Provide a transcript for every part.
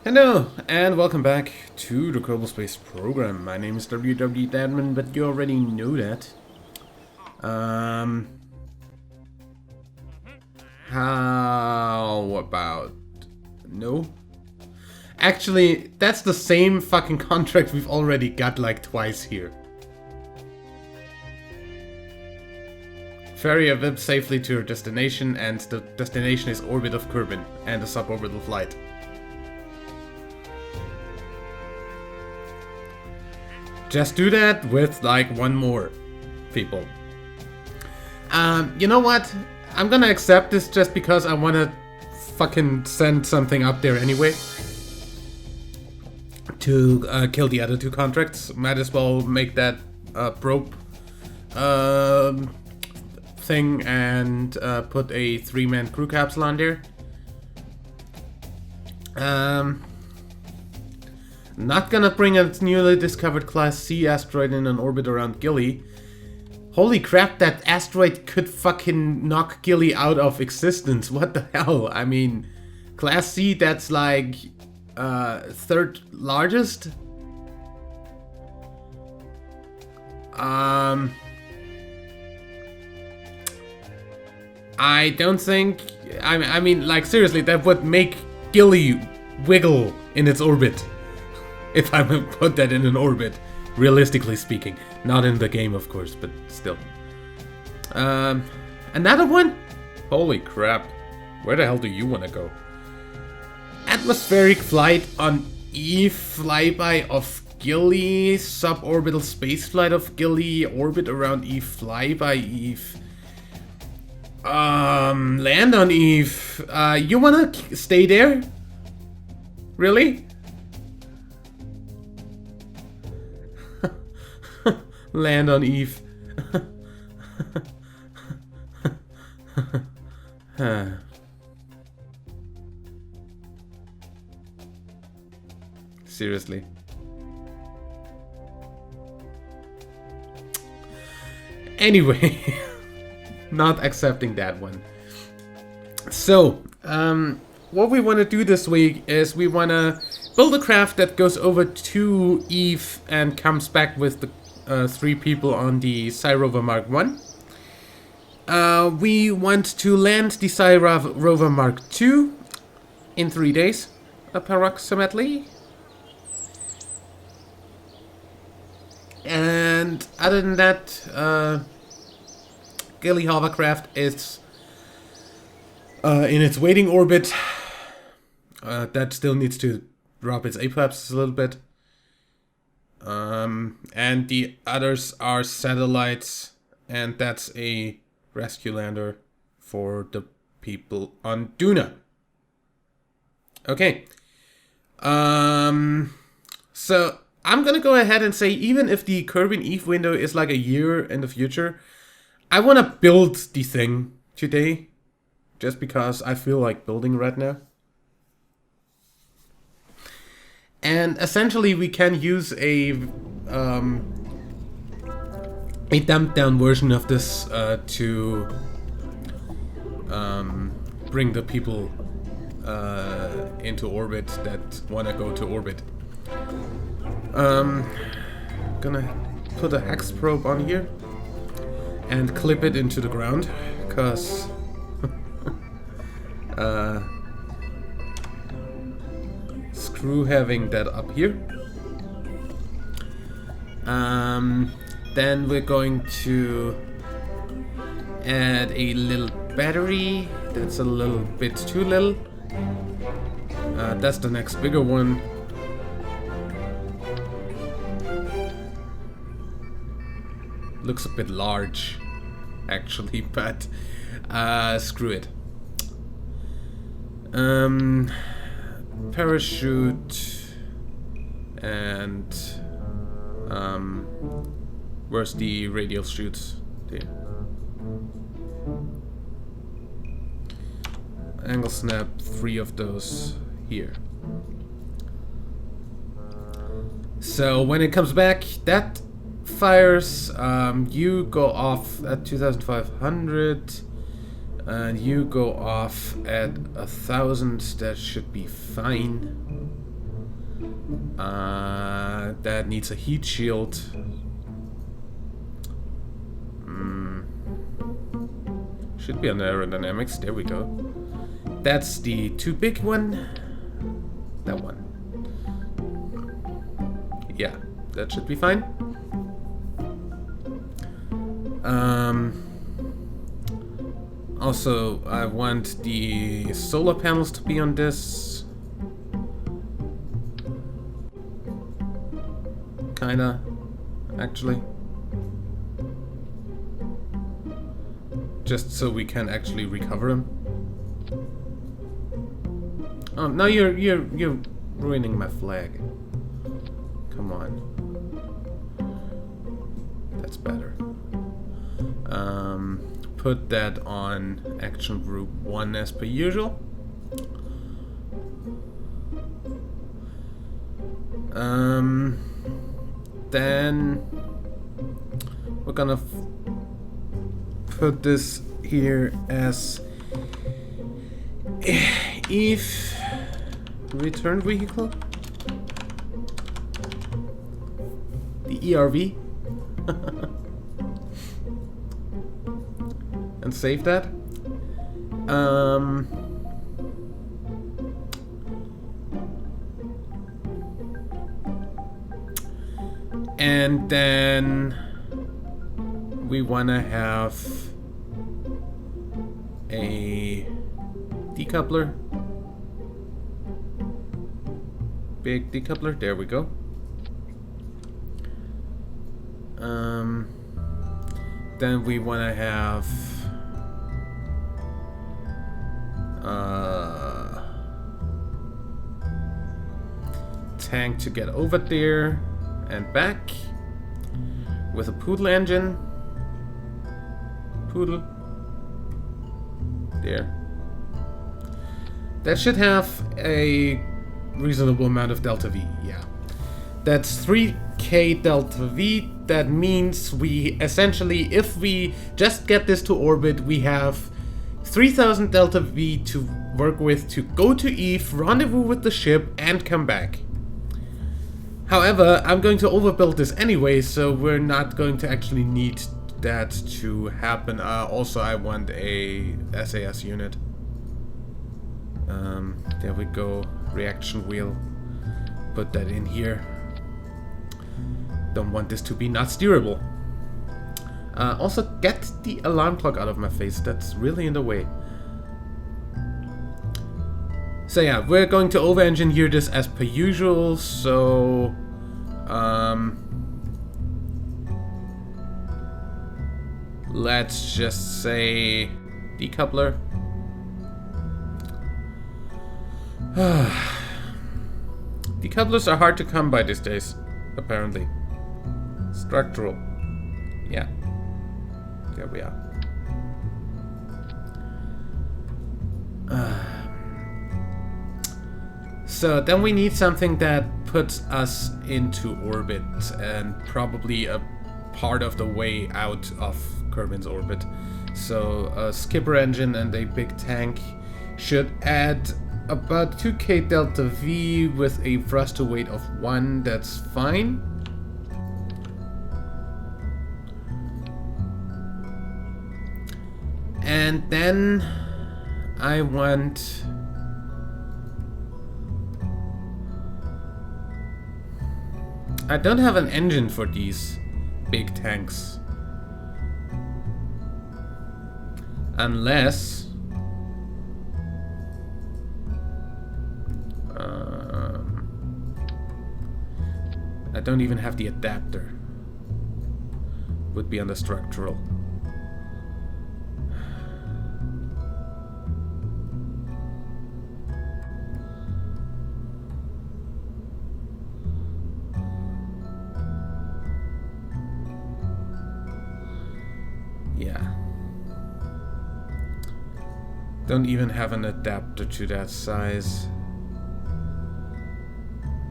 Hello, and welcome back to the Kerbal Space program. My name is WW Dadman, but you already know that. How about... No? Actually, that's the same fucking contract we've already got like twice here. Ferry a VIP safely to your destination, and the destination is orbit of Kerbal and a suborbital flight. Just do that with like one more people. You know what? I'm gonna accept this just because I wanna fucking send something up there anyway. To kill the other two contracts. Might as well make that probe thing and put a 3-man crew capsule on there. Not gonna bring a newly discovered Class C asteroid in an orbit around Gilly. Holy crap, that asteroid could fucking knock Gilly out of existence. What the hell? I mean, Class C, that's like third largest? I don't think... I mean, like, seriously, that would make Gilly wiggle in its orbit. If I would put that in an orbit, realistically speaking. Not in the game, of course, but still. Another one? Holy crap. Where the hell do you want to go? Atmospheric flight on Eve, flyby of Gilly, suborbital spaceflight of Gilly, orbit around Eve, flyby Eve. Land on Eve. You wanna stay there? Really? Land on Eve. Seriously. Anyway, not accepting that one. So, what we want to do this week is we want to build a craft that goes over to Eve and comes back with the 3 people on the Psi Rover Mark 1. We want to land the Psi Rover Mark 2 in 3 days, approximately. And other than that, Gilly hovercraft is in its waiting orbit. That still needs to drop its apex a little bit. And the others are satellites, and that's a rescue lander for the people on Duna. Okay. So I'm gonna go ahead and say, even if the Kerbal Eve window is like a year in the future, I wanna build the thing today, just because I feel like building right now. And essentially we can use a dumbed down version of this to bring the people into orbit that want to go to orbit. Gonna put a hex probe on here and clip it into the ground, cause screw having that up here. Then we're going to add a little battery. That's a little bit too little. That's the next bigger one. Looks a bit large, actually, but screw it. Parachute and where's the radial chutes? There. Angle snap, 3 of those here. So when it comes back, that fires. You go off at 2,500. And you go off at 1,000. That should be fine. That needs a heat shield. Should be on aerodynamics. There we go. That's the too big one. That one. Yeah, that should be fine. Also, I want the solar panels to be on this. Kinda, actually. Just so we can actually recover them. Oh, now you're ruining my flag. Come on. That's better. Put that on action group 1 as per usual. Then we're gonna put this here as Eve return vehicle. The ERV. And save that. And then we wanna have a decoupler. Big decoupler, there we go. Then we wanna have tank to get over there and back with a poodle engine. Poodle. There. That should have a reasonable amount of delta V, yeah. That's 3k delta V. That means we essentially, if we just get this to orbit, we have 3000 delta V to work with to go to Eve, rendezvous with the ship, and come back. However, I'm going to overbuild this anyway, so we're not going to actually need that to happen. Also, I want a SAS unit. There we go. Reaction wheel. Put that in here. Don't want this to be not steerable. Also, get the alarm clock out of my face. That's really in the way. So yeah, we're going to over-engineer this as per usual, so... let's just say... decoupler. Decouplers are hard to come by these days, apparently. Structural. Yeah. There we are. So then we need something that puts us into orbit and probably a part of the way out of Kerbin's orbit. So a skipper engine and a big tank should add about 2k delta V with a thruster weight of 1. That's fine. And then I want... I don't have an engine for these big tanks. Unless... I don't even have the adapter. Would be on the structural. Yeah. Don't even have an adapter to that size.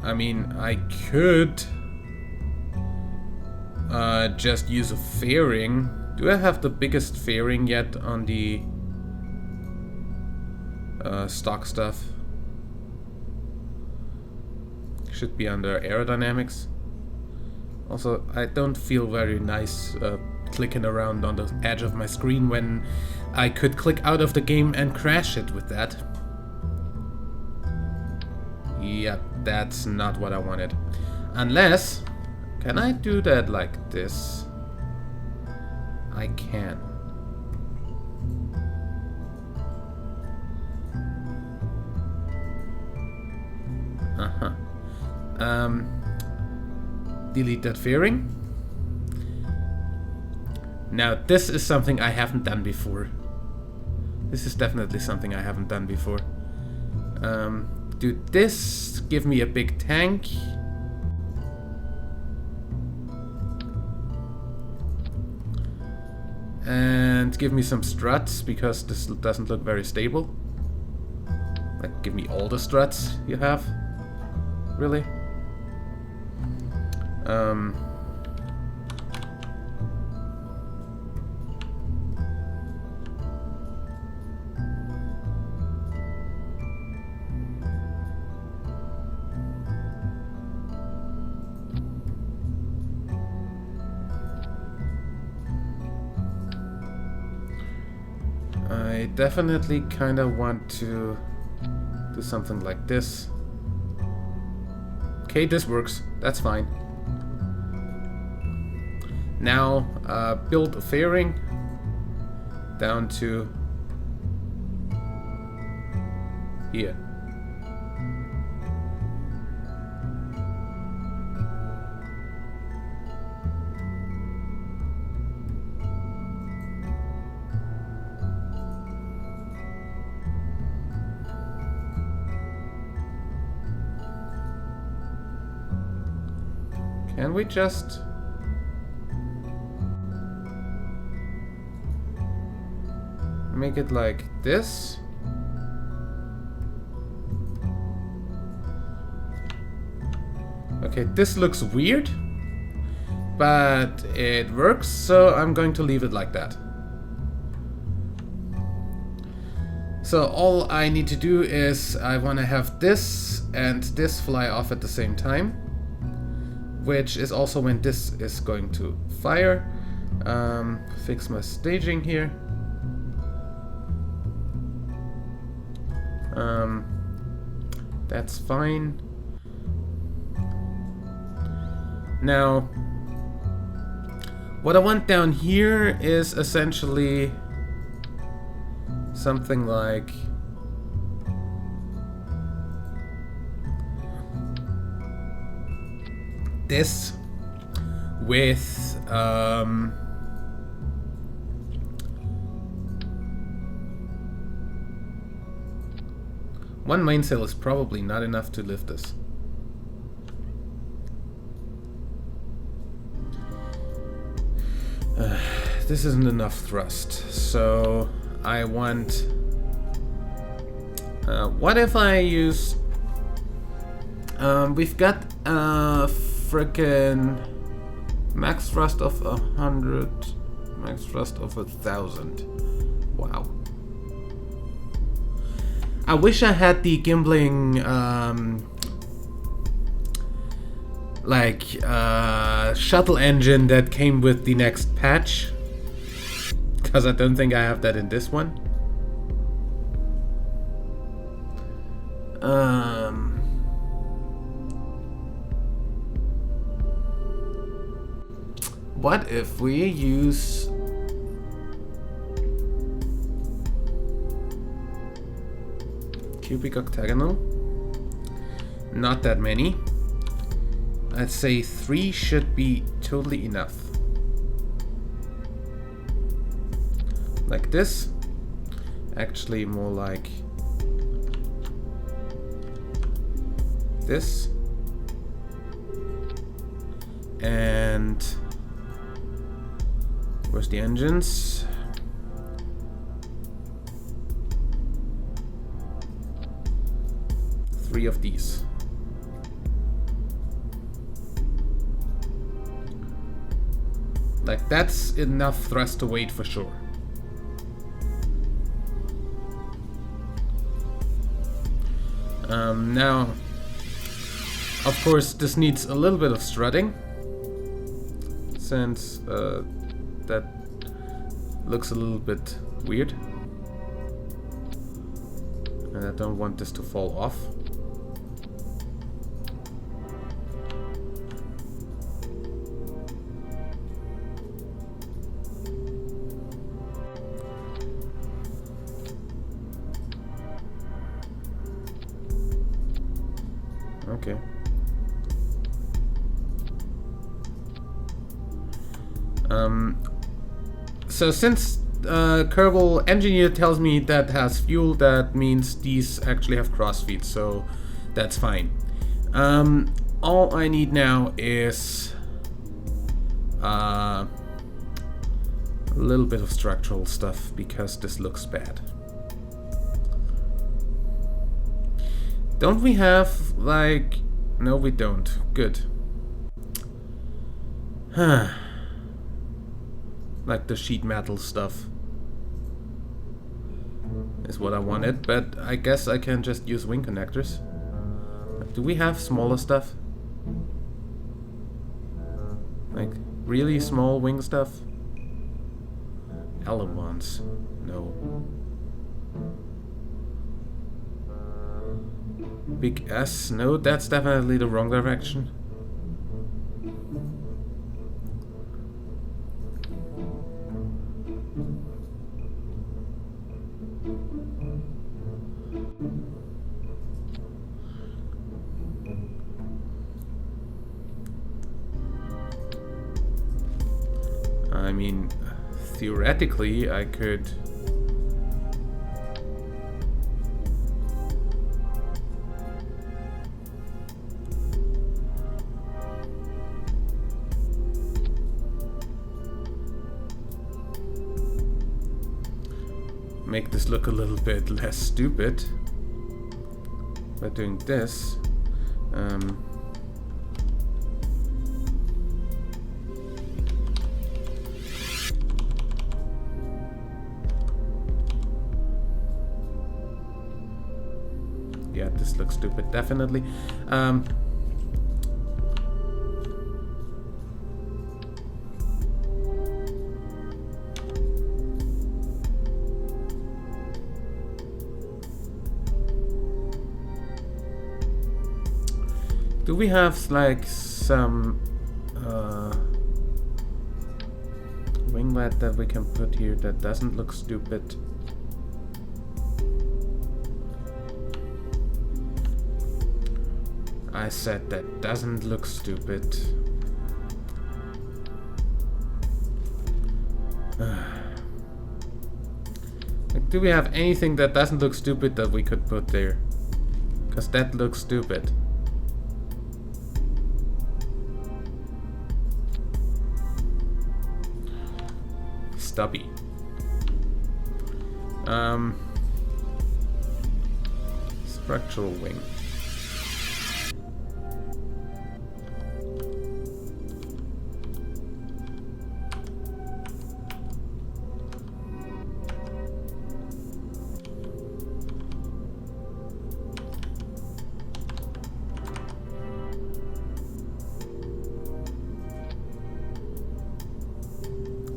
I mean, I could just use a fairing. Do I have the biggest fairing yet on the stock stuff? should be under aerodynamics. Also, I don't feel very nice clicking around on the edge of my screen when I could click out of the game and crash it with that. Yeah, that's not what I wanted. Unless, can I do that like this? I can. Delete that fairing. Now this is something I haven't done before. This is definitely something I haven't done before. Do this, give me a big tank. And give me some struts, because this doesn't look very stable. Like, give me all the struts you have. Really? I definitely kind of want to do something like this. Okay, this works. That's fine. Now, build a fairing down to here. Can we just... make it like this? Okay, this looks weird, but it works, so I'm going to leave it like that. So all I need to do is I want to have this and this fly off at the same time, which is also when this is going to fire. Fix my staging here. That's fine. Now, what I want down here is essentially something like this with one mainsail is probably not enough to lift this. This isn't enough thrust, so I want... what if I use... we've got a frickin' max thrust of 100, max thrust of 1,000. Wow. I wish I had the gimbling, shuttle engine that came with the next patch, because I don't think I have that in this one. What if we use cubic octagonal? Not that many. I'd say 3 should be totally enough. Like this. Actually, more like this. And where's the engines? Three of these. Like, that's enough thrust to weight for sure. Now Of course, this needs a little bit of strutting, since that looks a little bit weird. And I don't want this to fall off. Okay. So since Kerbal engineer tells me that has fuel, that means these actually have cross feeds, so that's fine. All I need now is a little bit of structural stuff, because this looks bad. Don't we have, like... No, we don't. Good. Huh. Like the sheet metal stuff is what I wanted, but I guess I can just use wing connectors. Do we have smaller stuff? Like really small wing stuff? Elevons. No. Big S? No, that's definitely the wrong direction. I mean, theoretically, I could... make this look a little bit less stupid by doing this. Yeah, this looks stupid, definitely. Do we have like some winglet that we can put here that doesn't look stupid? I said that doesn't look stupid. Like, do we have anything that doesn't look stupid that we could put there? Because that looks stupid. Stubby. Structural wing.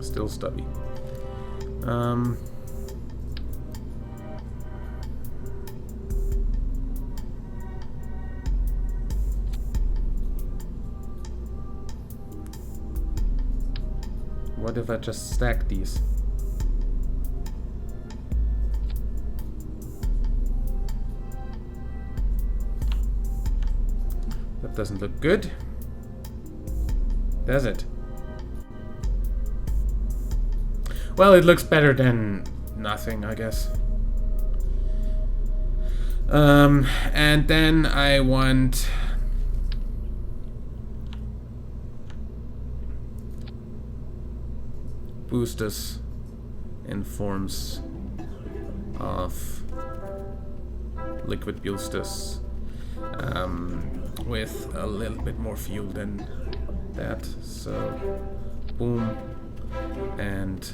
Still stubby. What if I just stack these? That doesn't look good, does it? Well, it looks better than nothing, I guess. And then I want boosters in forms of liquid boosters with a little bit more fuel than that. So, boom. And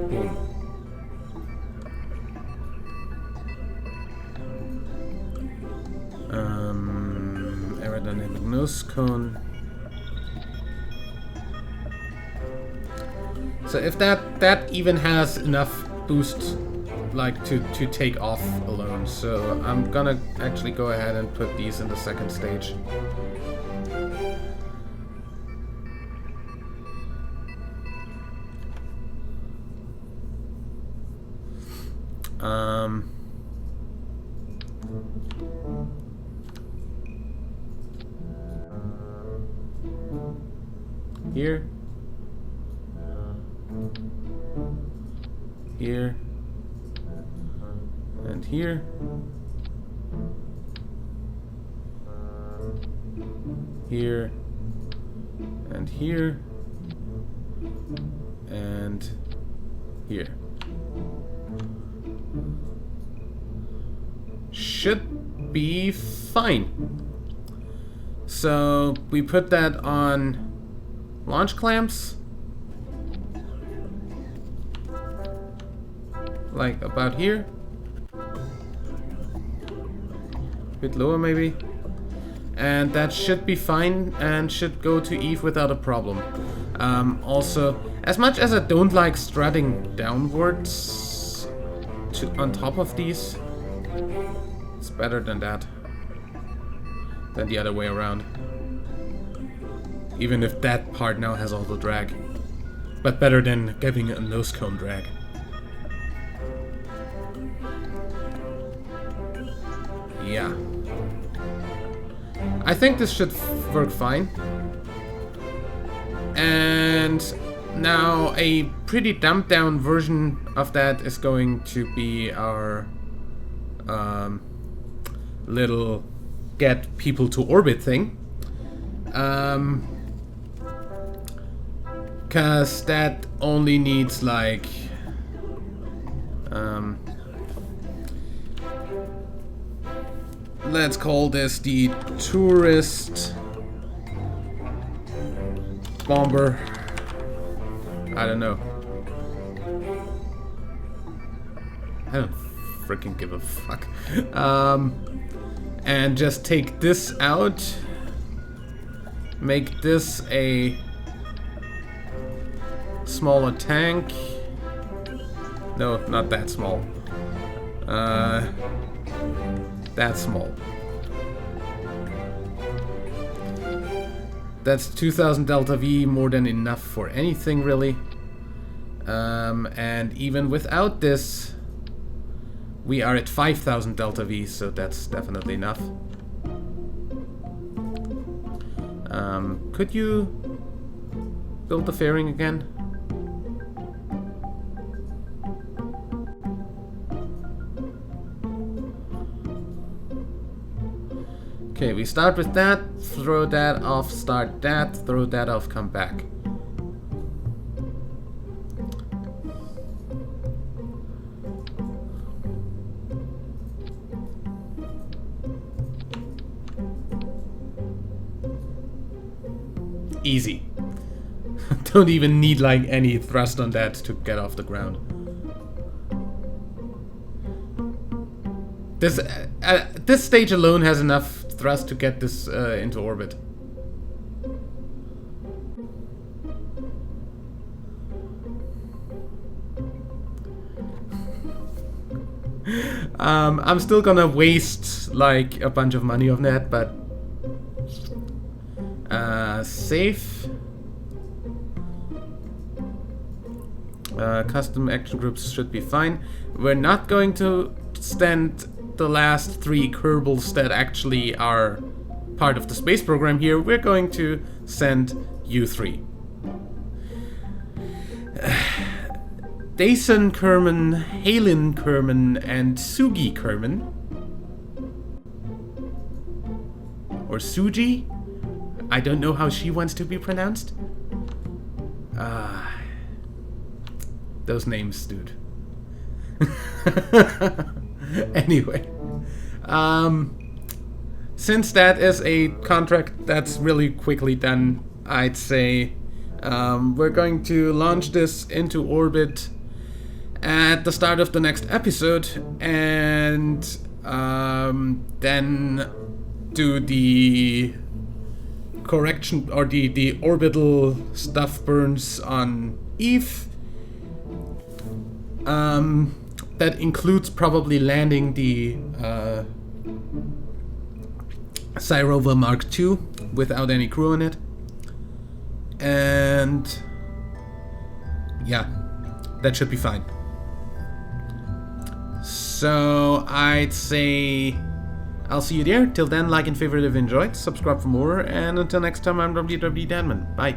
boom. nose cone. So if that even has enough boost, like to take off alone. So I'm gonna actually go ahead and put these in the second stage. Here. Here. And here. Here. And here. And here. Should be fine. So we put that on launch clamps, like about here, a bit lower maybe, and that should be fine and should go to Eve without a problem. Also, as much as I don't like strutting downwards on top of these, it's better than that, than the other way around. Even if that part now has all the drag. But better than giving a nose cone drag. Yeah. I think this should work fine. And now a pretty dumbed down version of that is going to be our little get people to orbit thing. Cause that only needs like let's call this the tourist bomber. I don't know. I don't freaking give a fuck. And just take this out. Make this a smaller tank. No, not that small. That small. That's 2000 delta V, more than enough for anything really. And even without this, we are at 5000 delta V, so that's definitely enough. Could you build the fairing again? Okay, we start with that, throw that off, start that, throw that off, come back. Easy. Don't even need like any thrust on that to get off the ground. This stage alone has enough thrust to get this into orbit. I'm still gonna waste like a bunch of money on that, but save. Custom action groups should be fine. We're not going to stand the last 3 Kerbals that actually are part of the space program here. We're going to send you 3. Dason Kerman, Halen Kerman, and Sugi Kerman. Or Suji? I don't know how she wants to be pronounced. Those names, dude. Anyway. Since that is a contract that's really quickly done, I'd say we're going to launch this into orbit at the start of the next episode, and then do the correction or the orbital stuff burns on Eve. That includes probably landing the Cyrova Mark II without any crew in it. And yeah, that should be fine. So I'd say I'll see you there. Till then, like and favorite if you enjoyed, subscribe for more, and until next time, I'm WW Danman. Bye.